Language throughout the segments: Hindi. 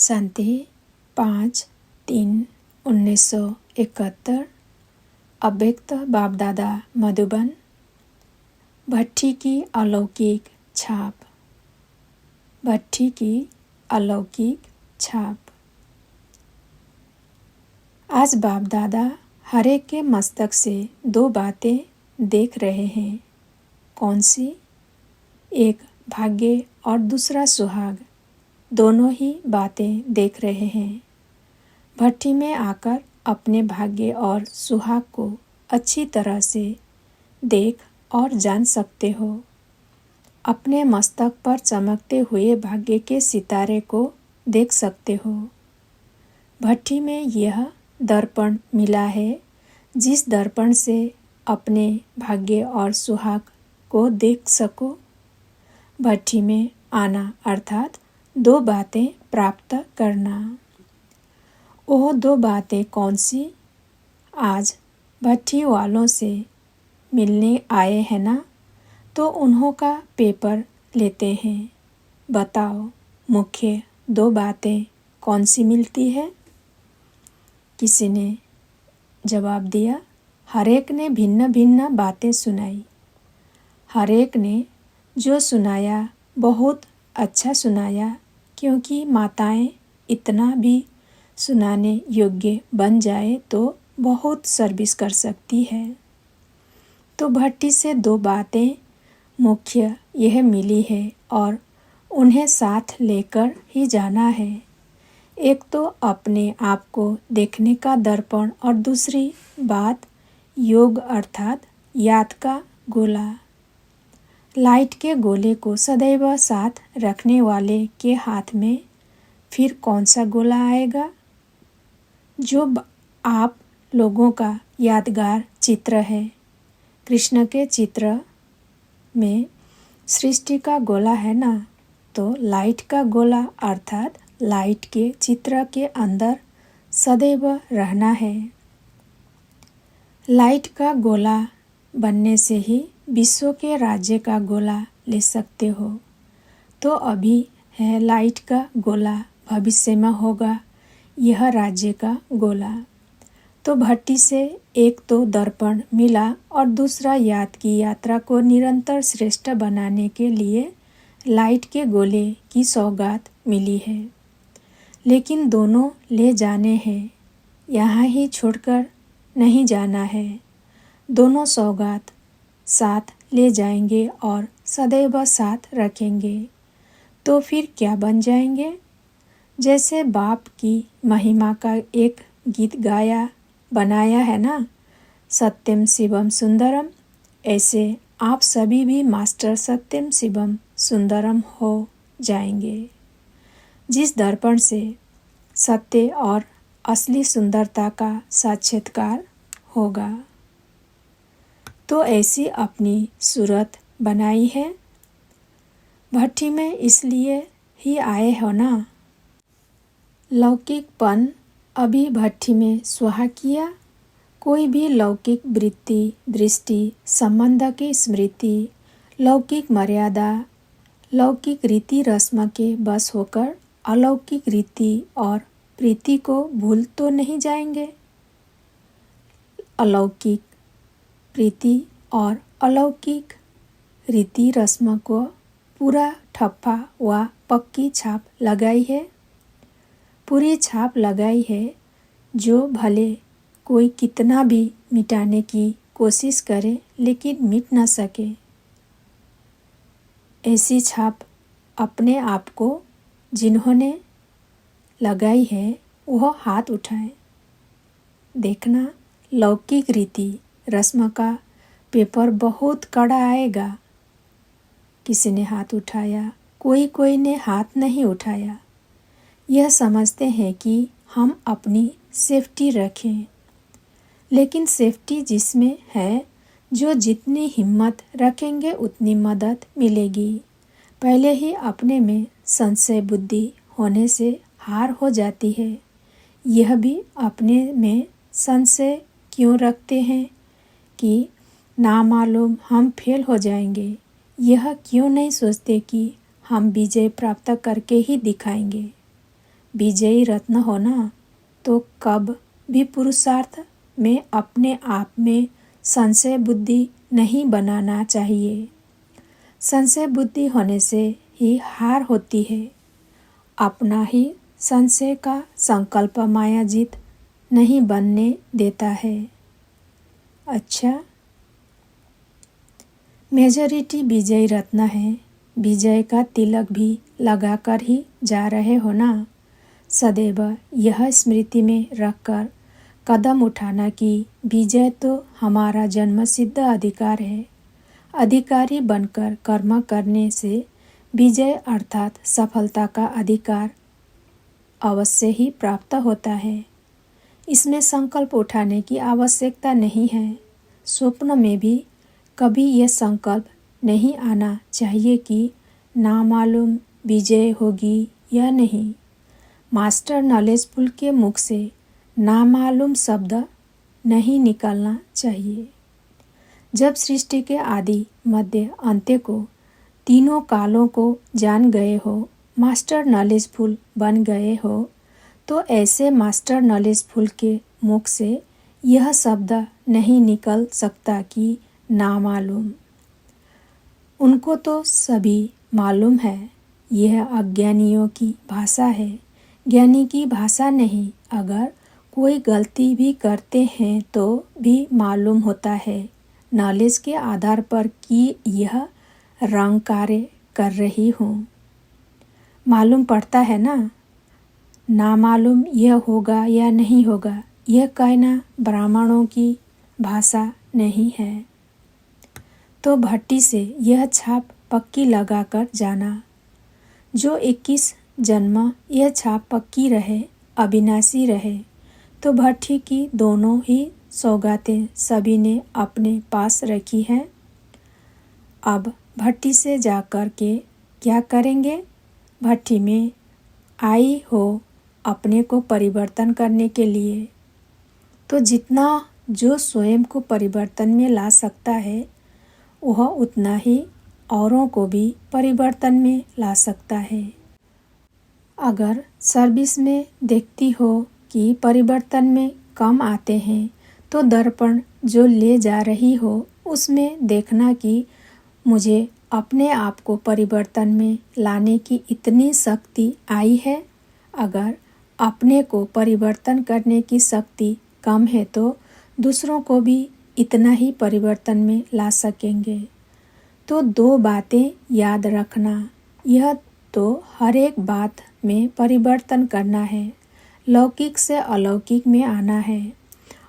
शांति 5/3/1971। अव्यक्त बाप दादा मधुबन। भट्ठी की अलौकिक छाप। भट्ठी की अलौकिक छाप। आज बाप दादा हर एक के मस्तक से दो बातें देख रहे हैं। कौन सी? एक भाग्य और दूसरा सुहाग। दोनों ही बातें देख रहे हैं। भट्ठी में आकर अपने भाग्य और सुहाग को अच्छी तरह से देख और जान सकते हो। अपने मस्तक पर चमकते हुए भाग्य के सितारे को देख सकते हो। भट्ठी में यह दर्पण मिला है, जिस दर्पण से अपने भाग्य और सुहाग को देख सको। भट्ठी में आना अर्थात दो बातें प्राप्त करना। वो दो बातें कौन सी? आज भट्ठी वालों से मिलने आए हैं ना, तो उन्हों का पेपर लेते हैं। बताओ, मुख्य दो बातें कौन सी मिलती है? किसी ने जवाब दिया, हर एक ने भिन्न भिन्न बातें सुनाई। हर एक ने जो सुनाया बहुत अच्छा सुनाया, क्योंकि माताएं इतना भी सुनाने योग्य बन जाए तो बहुत सर्विस कर सकती है। तो भट्ठी से दो बातें मुख्य यह मिली है और उन्हें साथ लेकर ही जाना है। एक तो अपने आप को देखने का दर्पण और दूसरी बात योग अर्थात याद का गोला। लाइट के गोले को सदैव साथ रखने वाले के हाथ में फिर कौन सा गोला आएगा? जो आप लोगों का यादगार चित्र है। कृष्ण के चित्र में सृष्टि का गोला है ना, तो लाइट का गोला अर्थात लाइट के चित्र के अंदर सदैव रहना है। लाइट का गोला बनने से ही विश्व के राज्य का गोला ले सकते हो। तो अभी है लाइट का गोला, भविष्य में होगा यह राज्य का गोला। तो भट्ठी से एक तो दर्पण मिला और दूसरा याद की यात्रा को निरंतर श्रेष्ठ बनाने के लिए लाइट के गोले की सौगात मिली है। लेकिन दोनों ले जाने हैं, यहाँ ही छोड़कर नहीं जाना है। दोनों सौगात साथ ले जाएंगे और सदैव साथ रखेंगे। तो फिर क्या बन जाएंगे? जैसे बाप की महिमा का एक गीत गाया बनाया है ना, सत्यम शिवम सुंदरम, ऐसे आप सभी भी मास्टर सत्यम शिवम सुंदरम हो जाएंगे। जिस दर्पण से सत्य और असली सुंदरता का साक्षात्कार होगा। तो ऐसी अपनी सूरत बनाई है। भट्ठी में इसलिए ही आए हो ना। लौकिकपन अभी भट्ठी में स्वाहा किया। कोई भी लौकिक वृत्ति, दृष्टि, संबंध की स्मृति, लौकिक मर्यादा, लौकिक रीति रस्म के बस होकर अलौकिक रीति और प्रीति को भूल तो नहीं जाएंगे। अलौकिक प्रीति और अलौकिक रीति रस्म को पूरा ठप्पा व पक्की छाप लगाई है। पूरी छाप लगाई है, जो भले कोई कितना भी मिटाने की कोशिश करे लेकिन मिट न सके। ऐसी छाप अपने आप को जिन्होंने लगाई है वह हाथ उठाए। देखना, लौकिक रीति रस्म का पेपर बहुत कड़ा आएगा। किसी ने हाथ उठाया, कोई ने हाथ नहीं उठाया। यह समझते हैं कि हम अपनी सेफ्टी रखें, लेकिन सेफ्टी जिसमें है, जो जितनी हिम्मत रखेंगे उतनी मदद मिलेगी। पहले ही अपने में संशय बुद्धि होने से हार हो जाती है। यह भी अपने में संशय क्यों रखते हैं कि नामालूम हम फेल हो जाएंगे। यह क्यों नहीं सोचते कि हम विजय प्राप्त करके ही दिखाएंगे। विजयी रत्न होना, तो कब भी पुरुषार्थ में अपने आप में संशय बुद्धि नहीं बनाना चाहिए। संशय बुद्धि होने से ही हार होती है। अपना ही संशय का संकल्प मायाजीत नहीं बनने देता है। अच्छा, मेजॉरिटी विजयी रत्न है। विजय का तिलक भी लगाकर ही जा रहे हो ना। सदैव यह स्मृति में रखकर कदम उठाना कि विजय तो हमारा जन्मसिद्ध अधिकार है। अधिकारी बनकर कर्म करने से विजय अर्थात सफलता का अधिकार अवश्य ही प्राप्त होता है। इसमें संकल्प उठाने की आवश्यकता नहीं है। स्वप्न में भी कभी यह संकल्प नहीं आना चाहिए कि नामालूम विजय होगी या नहीं। मास्टर नॉलेजफुल के मुख से नामालूम शब्द नहीं निकलना चाहिए। जब सृष्टि के आदि मध्य अंत्य को तीनों कालों को जान गए हो, मास्टर नॉलेजफुल बन गए हो, तो ऐसे मास्टर नॉलेजफुल के मुख से यह शब्द नहीं निकल सकता कि नामालूम। उनको तो सभी मालूम है। यह अज्ञानियों की भाषा है, ज्ञानी की भाषा नहीं। अगर कोई गलती भी करते हैं तो भी मालूम होता है नॉलेज के आधार पर कि यह रंग कार्य कर रही हूँ। मालूम पड़ता है ना। नामालूम यह होगा या नहीं होगा, यह कहना ब्राह्मणों की भाषा नहीं है। तो भट्टी से यह छाप पक्की लगाकर जाना। जो 21 जन्म यह छाप पक्की रहे, अविनाशी रहे, तो भट्टी की दोनों ही सौगातें सभी ने अपने पास रखी हैं। अब भट्टी से जाकर के क्या करेंगे? भट्टी में आई हो अपने को परिवर्तन करने के लिए, तो जितना जो स्वयं को परिवर्तन में ला सकता है वह उतना ही औरों को भी परिवर्तन में ला सकता है। अगर सर्विस में देखती हो कि परिवर्तन में कम आते हैं, तो दर्पण जो ले जा रही हो उसमें देखना कि मुझे अपने आप को परिवर्तन में लाने की इतनी शक्ति आई है। अगर अपने को परिवर्तन करने की शक्ति कम है तो दूसरों को भी इतना ही परिवर्तन में ला सकेंगे। तो 2 बातें याद रखना। यह तो हर एक बात में परिवर्तन करना है, लौकिक से अलौकिक में आना है,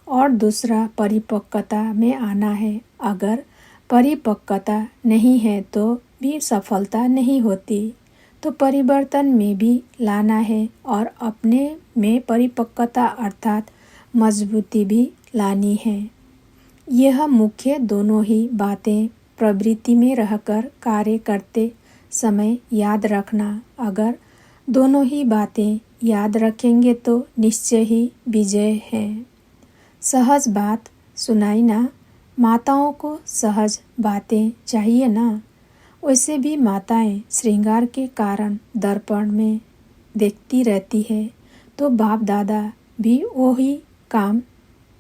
और दूसरा परिपक्वता में आना है। अगर परिपक्वता नहीं है तो भी सफलता नहीं होती। तो परिवर्तन में भी लाना है और अपने में परिपक्वता अर्थात मजबूती भी लानी है। यह मुख्य दोनों ही बातें प्रवृत्ति में रहकर कार्य करते समय याद रखना। अगर दोनों ही बातें याद रखेंगे तो निश्चय ही विजय है। सहज बात सुनाई ना। माताओं को सहज बातें चाहिए ना। वैसे भी माताएं श्रृंगार के कारण दर्पण में देखती रहती है, तो बाप दादा भी वही काम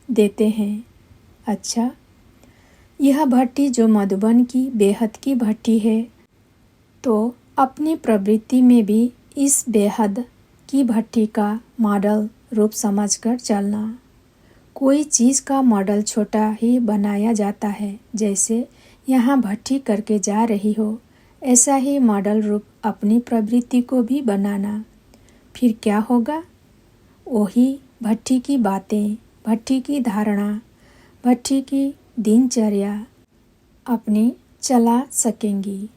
देते हैं। अच्छा, यह भट्टी जो मधुबन की बेहद की भट्टी है, तो अपनी प्रवृत्ति में भी इस बेहद की भट्टी का मॉडल रूप समझकर चलना। कोई चीज़ का मॉडल छोटा ही बनाया जाता है। जैसे यहाँ भट्टी करके जा रही हो, ऐसा ही मॉडल रूप अपनी प्रवृत्ति को भी बनाना। फिर क्या होगा? वही भट्टी की बातें, भट्टी की धारणा, भट्टी की दिनचर्या अपनी चला सकेंगी।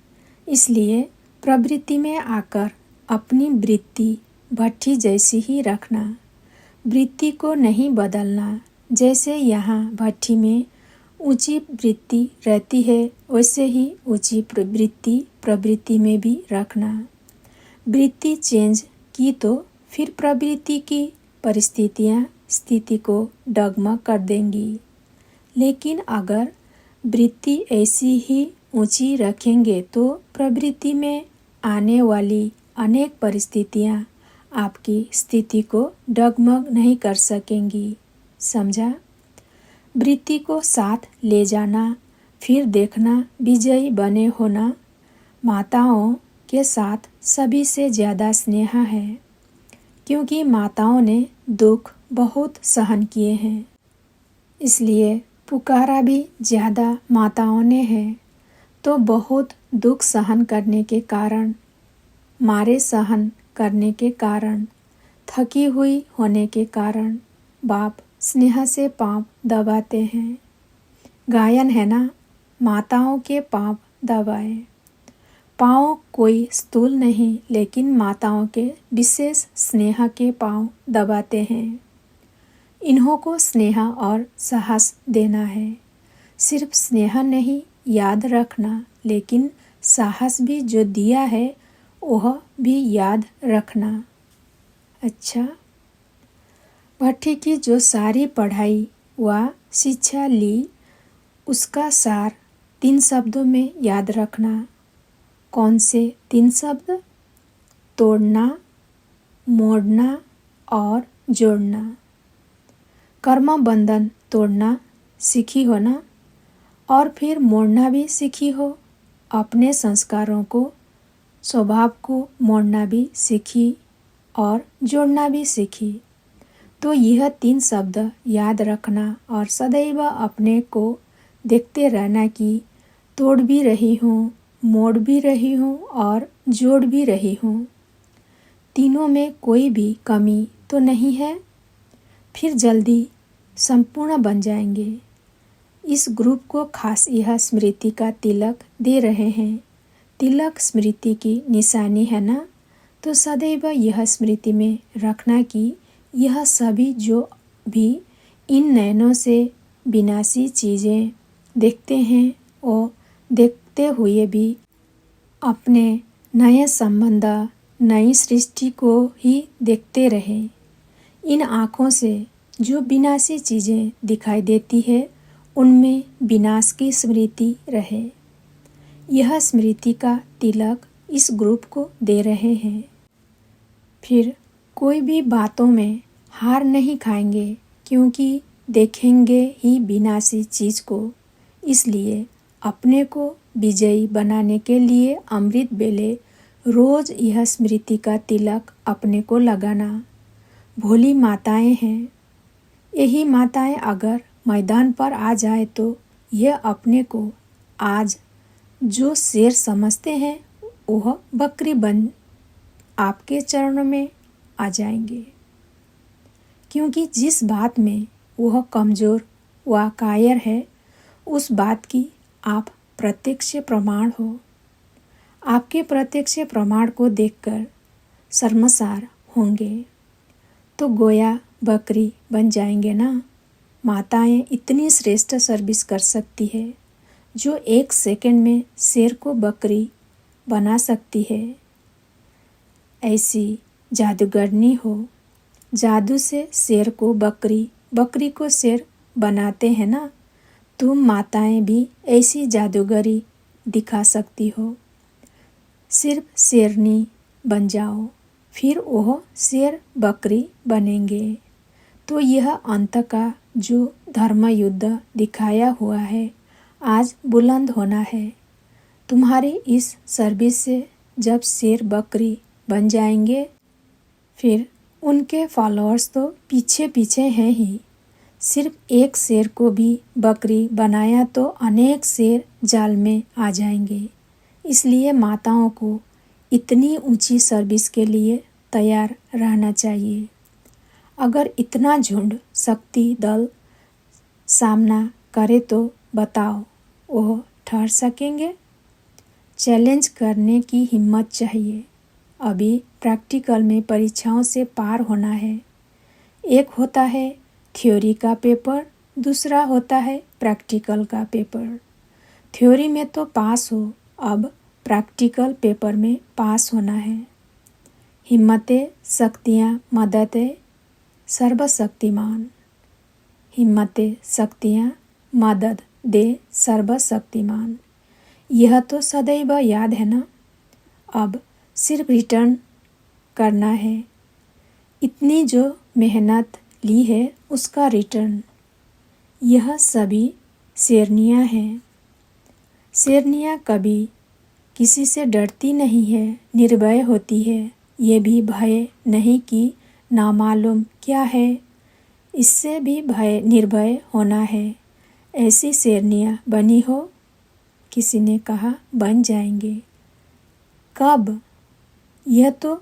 इसलिए प्रवृत्ति में आकर अपनी वृत्ति भट्टी जैसी ही रखना। वृत्ति को नहीं बदलना। जैसे यहाँ भट्टी में ऊंची वृत्ति रहती है, वैसे ही ऊंची वृत्ति प्रवृत्ति में भी रखना। वृत्ति चेंज की तो फिर प्रवृत्ति की परिस्थितियाँ स्थिति को डगमग कर देंगी। लेकिन अगर वृत्ति ऐसी ही ऊंची रखेंगे तो प्रवृत्ति में आने वाली अनेक परिस्थितियाँ आपकी स्थिति को डगमग नहीं कर सकेंगी। समझा? वृत्ति को साथ ले जाना, फिर देखना विजयी बने होना। माताओं के साथ सभी से ज़्यादा स्नेह है, क्योंकि माताओं ने दुख बहुत सहन किए हैं, इसलिए पुकारा भी ज़्यादा माताओं ने है। तो बहुत दुख सहन करने के कारण, मारे सहन करने के कारण, थकी हुई होने के कारण बाप स्नेह से पाँव दबाते हैं। गायन है ना, माताओं के पाँव दबाएं। पाँव कोई स्थूल नहीं, लेकिन माताओं के विशेष स्नेह के पाँव दबाते हैं। इन्हों को स्नेह और साहस देना है। सिर्फ स्नेह नहीं, याद रखना, लेकिन साहस भी जो दिया है वह भी याद रखना। अच्छा, भट्टी की जो सारी पढ़ाई व शिक्षा ली, उसका सार 3 शब्दों में याद रखना। कौन से 3 शब्द? तोड़ना, मोड़ना और जोड़ना। कर्म बंधन तोड़ना सीखी हो ना, और फिर मोड़ना भी सीखी हो। अपने संस्कारों को, स्वभाव को मोड़ना भी सीखी और जोड़ना भी सीखी। तो यह 3 शब्द याद रखना और सदैव अपने को देखते रहना कि तोड़ भी रही हूँ, मोड़ भी रही हूँ और जोड़ भी रही हूँ। तीनों में कोई भी कमी तो नहीं है। फिर जल्दी संपूर्ण बन जाएंगे। इस ग्रुप को खास यह स्मृति का तिलक दे रहे हैं। तिलक स्मृति की निशानी है ना, तो सदैव यह स्मृति में रखना कि यह सभी जो भी इन नयनों से विनाशी चीज़ें देखते हैं, वो देखते हुए भी अपने नए संबंध, नई सृष्टि को ही देखते रहे। इन आँखों से जो विनाशी चीज़ें दिखाई देती है, उनमें विनाश की स्मृति रहे। यह स्मृति का तिलक इस ग्रुप को दे रहे हैं। फिर कोई भी बातों में हार नहीं खाएंगे, क्योंकि देखेंगे ही विनाशी चीज़ को। इसलिए अपने को विजयी बनाने के लिए अमृत बेले रोज यह स्मृति का तिलक अपने को लगाना। भोली माताएं हैं। यही माताएं अगर मैदान पर आ जाए तो यह अपने को आज जो शेर समझते हैं वह बकरी बन आपके चरणों में आ जाएंगे, क्योंकि जिस बात में वह कमज़ोर व कायर है, उस बात की आप प्रत्यक्ष प्रमाण हो। आपके प्रत्यक्ष प्रमाण को देखकर शर्मसार होंगे, तो गोया बकरी बन जाएंगे ना। माताएं इतनी श्रेष्ठ सर्विस कर सकती है, जो 1 सेकंड में शेर को बकरी बना सकती है। ऐसी जादूगरनी हो। जादू से शेर को बकरी, बकरी को शेर बनाते हैं ना। तुम माताएं भी ऐसी जादूगरी दिखा सकती हो। सिर्फ शेरनी बन जाओ, फिर वह शेर बकरी बनेंगे। तो यह अंत का जो धर्म युद्ध दिखाया हुआ है, आज बुलंद होना है। तुम्हारी इस सर्विस से जब शेर बकरी बन जाएंगे, फिर उनके फॉलोअर्स तो पीछे पीछे हैं ही। सिर्फ एक शेर को भी बकरी बनाया तो अनेक शेर जाल में आ जाएंगे। इसलिए माताओं को इतनी ऊंची सर्विस के लिए तैयार रहना चाहिए। अगर इतना झुंड शक्ति दल सामना करे तो बताओ, वह ठहर सकेंगे? चैलेंज करने की हिम्मत चाहिए। अभी प्रैक्टिकल में परीक्षाओं से पार होना है। एक होता है थ्योरी का पेपर, दूसरा होता है प्रैक्टिकल का पेपर। थ्योरी में तो पास हो, अब प्रैक्टिकल पेपर में पास होना है। हिम्मतें शक्तियाँ मददें सर्वशक्तिमान। हिम्मतें शक्तियाँ मदद दे सर्वशक्तिमान। यह तो सदैव याद है ना। अब सिर्फ रिटर्न करना है। इतनी जो मेहनत ली है उसका रिटर्न। यह सभी शेरनियाँ हैं। शेरनियाँ कभी किसी से डरती नहीं है, निर्भय होती है। ये भी भय नहीं कि नामालूम क्या है, इससे भी भय निर्भय होना है। ऐसी शेरनियाँ बनी हो? किसी ने कहा बन जाएंगे। कब? यह तो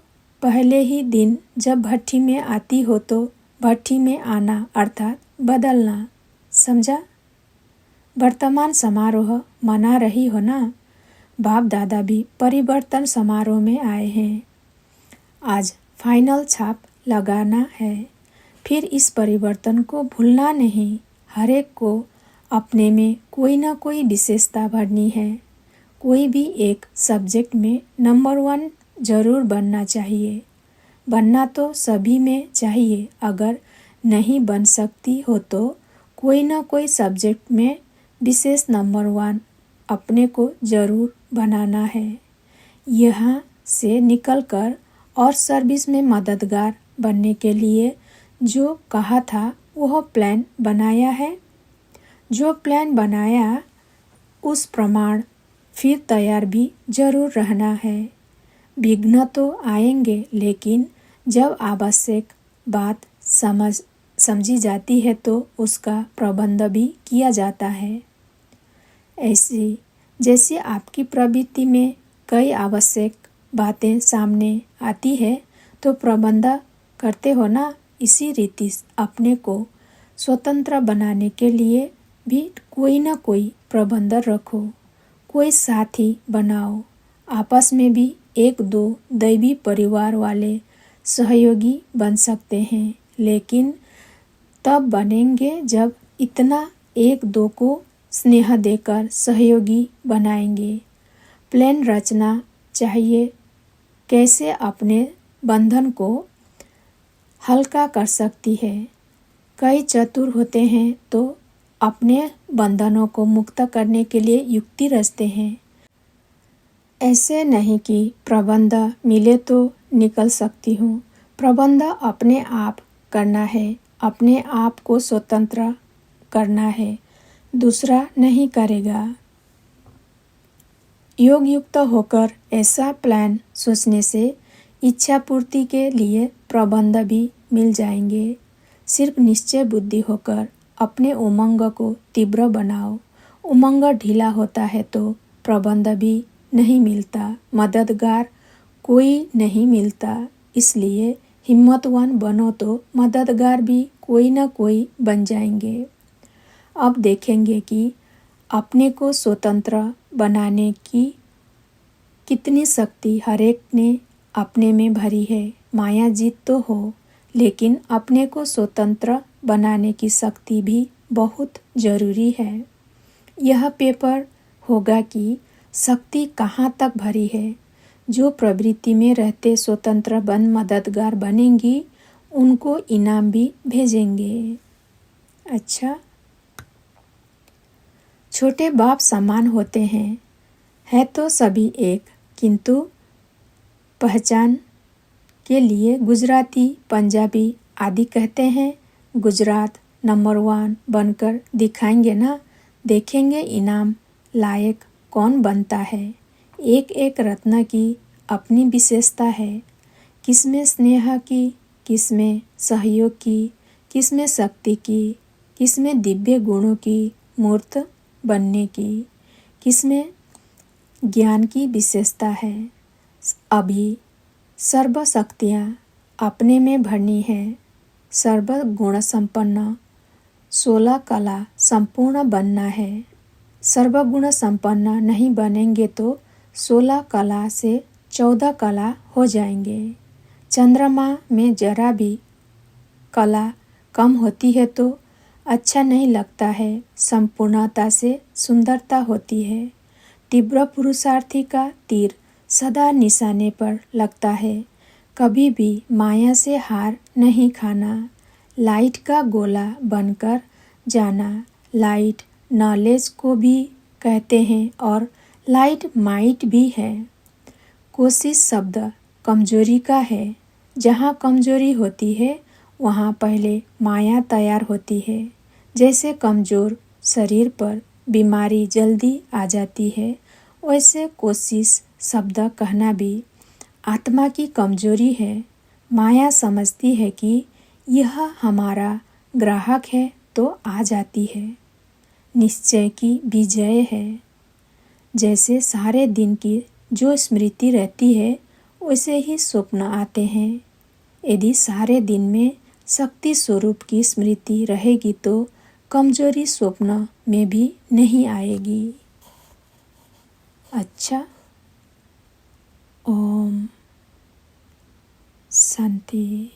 पहले ही दिन जब भट्ठी में आती हो तो भट्ठी में आना अर्थात बदलना, समझा? वर्तमान समारोह मना रही हो ना? बाप दादा भी परिवर्तन समारोह में आए हैं। आज फाइनल छाप लगाना है। फिर इस परिवर्तन को भूलना नहीं। हर एक को अपने में कोई ना कोई विशेषता भरनी है। कोई भी एक सब्जेक्ट में नंबर 1 जरूर बनना चाहिए। बनना तो सभी में चाहिए। अगर नहीं बन सकती हो तो कोई ना कोई सब्जेक्ट में विशेष नंबर 1 अपने को जरूर बनाना है। यहाँ से निकलकर और सर्विस में मददगार बनने के लिए जो कहा था वह प्लान बनाया है। जो प्लान बनाया उस प्रमाण फिर तैयार भी जरूर रहना है। विघ्न तो आएंगे, लेकिन जब आवश्यक बात समझी जाती है तो उसका प्रबंध भी किया जाता है। ऐसी जैसे आपकी प्रवृत्ति में कई आवश्यक बातें सामने आती है तो प्रबंध करते हो ना। इसी रीति अपने को स्वतंत्र बनाने के लिए भी कोई ना कोई प्रबंध रखो। कोई साथी बनाओ। आपस में भी 1-2 दैवी परिवार वाले सहयोगी बन सकते हैं, लेकिन तब बनेंगे जब इतना 1-2 को स्नेह देकर सहयोगी बनाएंगे। प्लान रचना चाहिए कैसे अपने बंधन को हल्का कर सकती है। कई चतुर होते हैं तो अपने बंधनों को मुक्त करने के लिए युक्ति रचते हैं। ऐसे नहीं कि प्रबंध मिले तो निकल सकती हूँ। प्रबंध अपने आप करना है। अपने आप को स्वतंत्र करना है, दूसरा नहीं करेगा। योग युक्त होकर ऐसा प्लान सोचने से इच्छा पूर्ति के लिए प्रबंध भी मिल जाएंगे। सिर्फ निश्चय बुद्धि होकर अपने उमंग को तीव्र बनाओ। उमंग ढीला होता है तो प्रबंध भी नहीं मिलता, मददगार कोई नहीं मिलता। इसलिए हिम्मतवान बनो तो मददगार भी कोई ना कोई बन जाएंगे। अब देखेंगे कि अपने को स्वतंत्र बनाने की कितनी शक्ति हर एक ने अपने में भरी है। माया जीत तो हो, लेकिन अपने को स्वतंत्र बनाने की शक्ति भी बहुत जरूरी है। यह पेपर होगा कि शक्ति कहाँ तक भरी है। जो प्रवृत्ति में रहते स्वतंत्र बन मददगार बनेंगी उनको इनाम भी भेजेंगे। अच्छा, छोटे बाप समान होते हैं, है तो सभी एक, किंतु पहचान के लिए गुजराती, पंजाबी आदि कहते हैं। गुजरात नंबर 1 बनकर दिखाएंगे ना। देखेंगे इनाम लायक कौन बनता है। एक एक रत्न की अपनी विशेषता है। किसमें स्नेह की, किसमें सहयोग की, किसमें शक्ति की, किसमें दिव्य गुणों की मूर्त बनने की, किसमें ज्ञान की विशेषता है। अभी सर्व शक्तियाँ अपने में भरनी है। सर्व गुण संपन्न 16 कला संपूर्ण बनना है। सर्वगुण संपन्न नहीं बनेंगे तो 16 कला से 14 कला हो जाएंगे। चंद्रमा में जरा भी कला कम होती है तो अच्छा नहीं लगता है। संपूर्णता से सुंदरता होती है। तीव्र पुरुषार्थी का तीर सदा निशाने पर लगता है। कभी भी माया से हार नहीं खाना। लाइट का गोला बनकर जाना। लाइट नॉलेज को भी कहते हैं और लाइट माइट भी है। कोशिश शब्द कमजोरी का है। जहाँ कमजोरी होती है वहाँ पहले माया तैयार होती है। जैसे कमजोर शरीर पर बीमारी जल्दी आ जाती है, वैसे कोशिश शब्द कहना भी आत्मा की कमजोरी है। माया समझती है कि यह हमारा ग्राहक है तो आ जाती है। निश्चय की विजय है। जैसे सारे दिन की जो स्मृति रहती है वैसे ही स्वप्न आते हैं। यदि सारे दिन में शक्ति स्वरूप की स्मृति रहेगी तो कमजोरी स्वप्न में भी नहीं आएगी। अच्छा, ओम शांति।